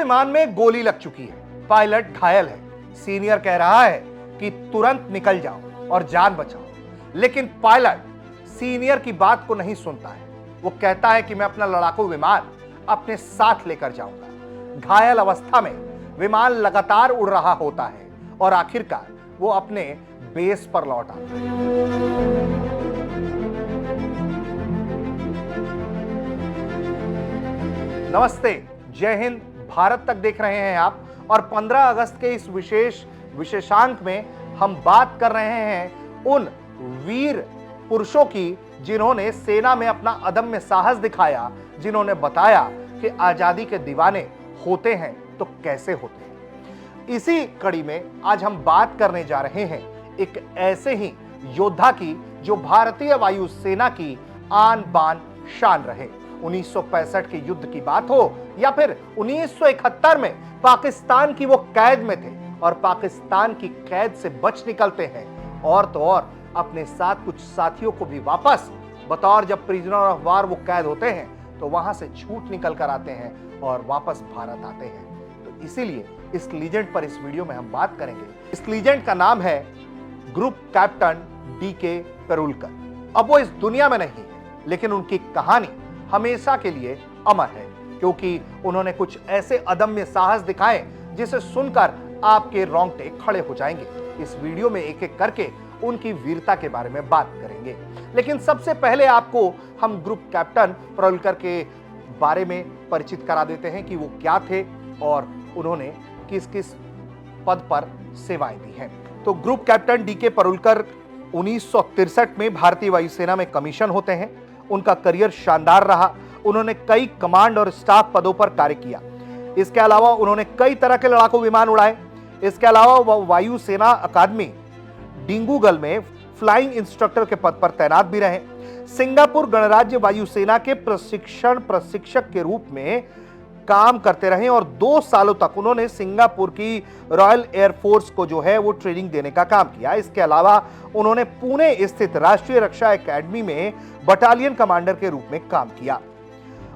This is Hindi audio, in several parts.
विमान में गोली लग चुकी है, पायलट घायल है। सीनियर कह रहा है कि तुरंत निकल जाओ और जान बचाओ, लेकिन पायलट सीनियर की बात को नहीं सुनता है। वो कहता है कि मैं अपना लड़ाकू विमान अपने साथ लेकर जाऊंगा। घायल अवस्था में विमान लगातार उड़ रहा होता है और आखिरकार वो अपने बेस पर लौट आता है। नमस्ते, जय हिंद, भारत तक देख रहे हैं आप। और 15 अगस्त के इस विशेषांक में हम बात कर रहे हैं उन वीर पुरुषों की जिन्होंने सेना में अपना अदम्य साहस दिखाया, जिन्होंने बताया कि आजादी के दीवाने होते हैं तो कैसे होते हैं। इसी कड़ी में आज हम बात करने जा रहे हैं एक ऐसे ही योद्धा की जो भारतीय वायु सेना की आन बान शान रहे। 1965 के युद्ध की बात हो या फिर 1971 में पाकिस्तान की वो कैद में थे और पाकिस्तान की कैद से बच निकलते हैं, और तो और अपने साथ कुछ साथियों को भी वापस बतौर जब प्रिजनर ऑफ वार वो कैद होते हैं तो वहां से छूट निकल कर आते हैं और वापस भारत आते हैं। तो इसीलिए इस लीजेंड पर इस वीडियो में हम बात करेंगे। इस लीजेंड का नाम है ग्रुप कैप्टन डीके परुलकर। अब वो इस दुनिया में नहीं है, लेकिन उनकी कहानी हमेशा के लिए अमर है, क्योंकि उन्होंने कुछ ऐसे अदम्य साहस दिखाए जिसे सुनकर आपके रोंगटे खड़े हो जाएंगे। इस वीडियो में एक एक करके उनकी वीरता के बारे में बात करेंगे, लेकिन सबसे पहले आपको हम ग्रुप कैप्टन परुलकर के बारे में परिचित करा देते हैं कि वो क्या थे और उन्होंने किस किस पद पर सेवाएं दी हैं। तो ग्रुप कैप्टन डीके परुलकर 1963 में भारतीय वायुसेना में कमीशन होते हैं। उनका करियर शानदार रहा। उन्होंने कई कमांड और स्टाफ पदों पर कार्य किया। इसके अलावा उन्होंने कई तरह के लड़ाकू विमान उड़ाए। इसके अलावा वह वायुसेना अकादमी डिंगुगल में फ्लाइंग इंस्ट्रक्टर के पद पर तैनात भी रहे। सिंगापुर गणराज्य वायुसेना के प्रशिक्षक के रूप में काम करते रहे और 2 सालों तक उन्होंने सिंगापुर की रॉयल एयरफोर्स को जो है वो ट्रेनिंग देने का काम किया। इसके अलावा उन्होंने पुणे स्थित राष्ट्रीय रक्षा एकेडमी में बटालियन कमांडर के रूप में काम किया।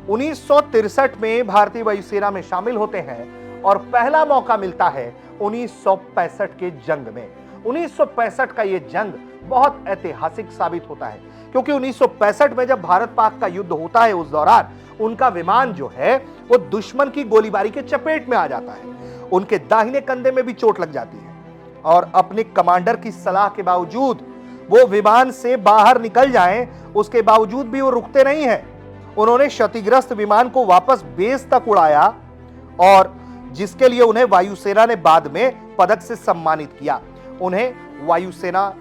1963 में भारतीय वायुसेना में शामिल होते हैं और पहला मौका मिलता है 1965 के जंग में। 1965 का यह जंग बहुत ऐतिहासिक साबित होता है, क्योंकि 1965 में जब भारत पाक का युद्ध होता है उस दौरान उनका विमान जो है वो दुश्मन की गोलीबारी के चपेट में आ जाता है। उनके दाहिने कंधे में भी चोट लग जाती है और अपने कमांडर की सलाह के बावजूद वो विमान से बाहर निकल जाएं, उसके बावजूद भी वो रुकते नहीं हैं। उन्होंने क्षतिग्रस्त विमान को वापस बेस तक उड़ाया और जिसके लिए उन्हें वायुसेना ने बाद में पदक से सम्मानित किया। उन्हें वायुसेना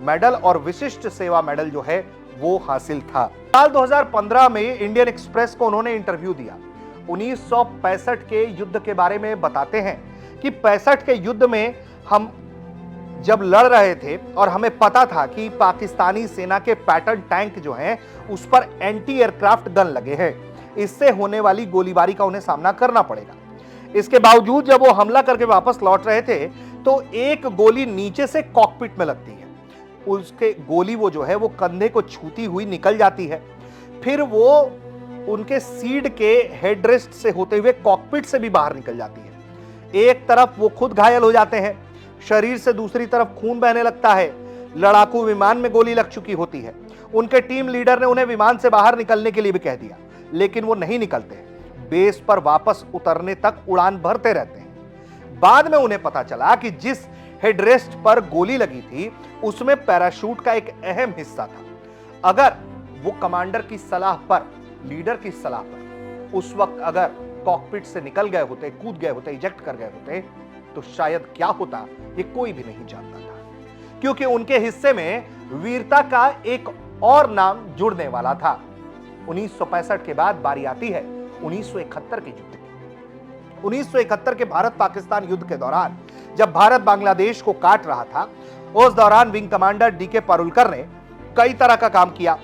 मेडल और विशिष्ट सेवा मेडल जो है वो हासिल था। साल 2015 में इंडियन एक्सप्रेस को उन्होंने इंटरव्यू दिया। 1965 के युद्ध के बारे में बताते हैं कि 65 के युद्ध में हम जब लड़ रहे थे और हमें पता था कि पाकिस्तानी सेना के पैटर्न टैंक जो हैं उस पर एंटी एयरक्राफ्ट गन लगे हैं, इससे होने वाली गोलीबारी का उन्हें सामना करना पड़ेगा। इसके बावजूद जब वो हमला करके वापस लौट रहे थे तो एक गोली नीचे से कॉकपिट में लगती है। उसके गोली वो जो है वो कंधे को छूती हुई निकल जाती है, फिर वो उनके सीट के हेडरेस्ट से होते हुए कॉकपिट से भी बाहर निकल जाती है। एक तरफ वो खुद घायल हो जाते हैं, शरीर से दूसरी तरफ खून बहने लगता है। लड़ाकू विमान में गोली लग चुकी होती है। उनके टीम लीडर ने उन्हें विमान से बाहर निकलने के लिए भी कह दिया, लेकिन वो नहीं निकलते। बेस पर वापस उतरने तक उड़ान भरते रहते हैं। बाद में उन्हें पता चला कि जिस हेडरेस्ट पर गोली लगी थी उसमें पैराशूट का एक अहम हिस्सा था। अगर वो कमांडर की सलाह पर, लीडर की सलाह पर उस वक्त अगर कॉकपिट से निकल गए होते, कूद गए होते, इजेक्ट कर गए होते, तो शायद क्या होता ये कोई भी नहीं जानता था, क्योंकि उनके हिस्से में वीरता का एक और नाम जुड़ने वाला था। 1965 के बाद बारी आती है 1971 के युद्ध की। 1971 के भारत पाकिस्तान युद्ध के दौरान जब भारत बांग्लादेश को काट रहा था, उस दौरान विंग कमांडर डीके परुलकर ने कई तरह का काम किया।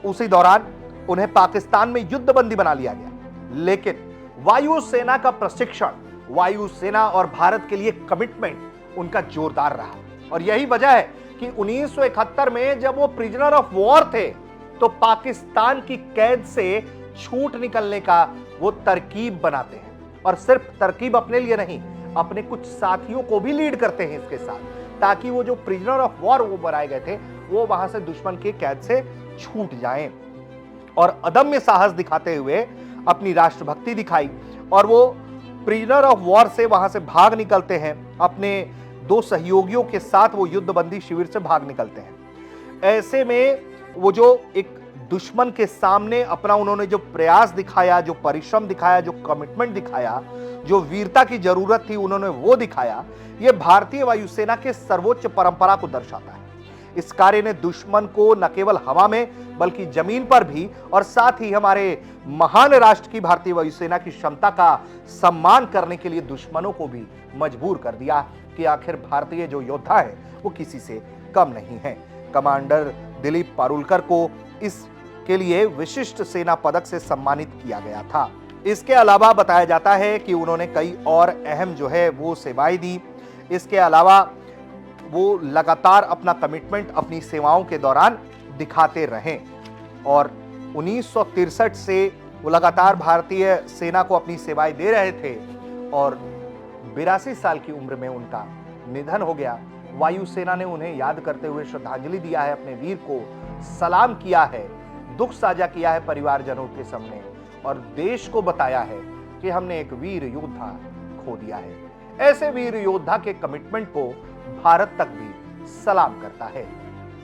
उसी दौरान उन्हें पाकिस्तान में युद्धबंदी बना लिया गया, लेकिन वायुसेना का प्रशिक्षण, वायुसेना और भारत के लिए कमिटमेंट उनका जोरदार रहा। और यही वजह है कि 1971 में जब वो प्रिजनर ऑफ वॉर थे तो पाकिस्तान की कैद से छूट निकलने का वो तरकीब बनाते हैं। और सिर्फ तरकीब अपने लिए नहीं, अपने कुछ साथियों को भी लीड करते हैं इसके साथ, ताकि वो जो प्रिजनर ऑफ वॉर वो बनाए गए थे वो वहां से दुश्मन के कैद से छूट जाएं। और अदम्य साहस दिखाते हुए अपनी राष्ट्रभक्ति दिखाई और वो प्रिजनर ऑफ वॉर से वहां से भाग निकलते हैं। अपने 2 सहयोगियों के साथ वो युद्धबंदी शिविर से भाग निकलते हैं। ऐसे में वो जो एक दुश्मन के सामने अपना उन्होंने जो प्रयास दिखाया, जो परिश्रम दिखाया, जो कमिटमेंट दिखाया, जो वीरता की जरूरत थी उन्होंने वो दिखाया, ये भारतीय वायुसेना के सर्वोच्च परंपरा को दर्शाता है। इस कार्य ने दुश्मन को न केवल हवा में बल्कि जमीन पर भी और साथ ही हमारे महान राष्ट्र की भारतीय वायुसेना की क्षमता का सम्मान करने के लिए दुश्मनों को भी मजबूर कर दिया कि आखिर भारतीय जो योद्धा है वो किसी से कम नहीं है। कमांडर दिलीप पारुलकर को इसके लिए विशिष्ट सेना पदक से सम्मानित किया गया था। इसके अलावा बताया जाता है कि उन्होंने कई और अहम जो है वो सेवाएं दी। इसके अलावा वो लगातार अपना कमिटमेंट अपनी सेवाओं के दौरान दिखाते रहे और 1963 से वो लगातार भारतीय सेना को अपनी सेवाएं दे रहे थे और 82 साल की उम्र में उनका निधन हो गया। वायुसेना ने उन्हें याद करते हुए श्रद्धांजलि दिया है, अपने वीर को सलाम किया है, दुख साझा किया है परिवारजनों के सामने और देश को बताया है कि हमने एक वीर योद्धा खो दिया है। ऐसे वीर योद्धा के कमिटमेंट को भारत तक भी सलाम करता है।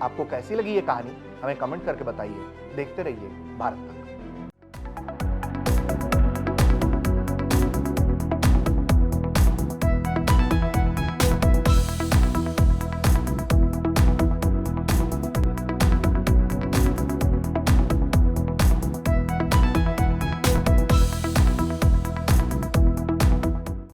आपको कैसी लगी ये कहानी हमें कमेंट करके बताइए। देखते रहिए भारत तक।